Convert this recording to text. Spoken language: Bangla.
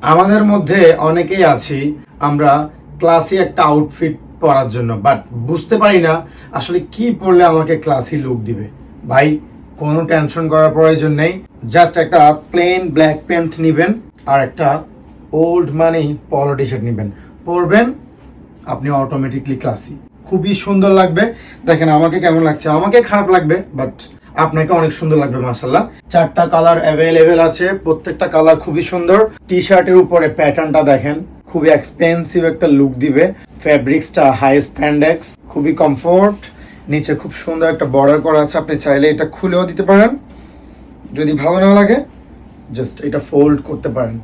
আমাদের মধ্যে অনেকেই আছি আমরা ক্লাসি একটা আউটফিট পরার জন্য, বাট বুঝতে পারি না আসলে কি পরলে আমাকে ক্লাসি লুক দিবে। ভাই, কোনো টেনশন করার প্রয়োজন নেই। জাস্ট একটা প্লেন ব্ল্যাক প্যান্ট নেবেন আর একটা ওল্ড মানি পলো টি শার্ট নেবেন, পরবেন, আপনি অটোমেটিকলি ক্লাসি। খুবই সুন্দর লাগবে। দেখেন আমাকে কেমন লাগছে, আমাকে খারাপ লাগবে বাট আপনাকে অনেক সুন্দর লাগবে মাশাআল্লাহ। 4টা কালার অ্যাভেলেবেল আছে, প্রত্যেকটা কালার খুবই সুন্দর। টি শার্টের উপরে প্যাটার্নটা দেখেন, খুবই এক্সপেন্সিভ একটা লুক দিবে। ফ্যাব্রিক্সটা হাই স্প্যান্ডেক্স, খুবই কমফোর্ট। নিচে খুব সুন্দর একটা বর্ডার করা আছে, আপনি চাইলে এটা খুলেও দিতে পারেন। যদি ভালো না লাগে জাস্ট এটা ফোল্ড করতে পারেন।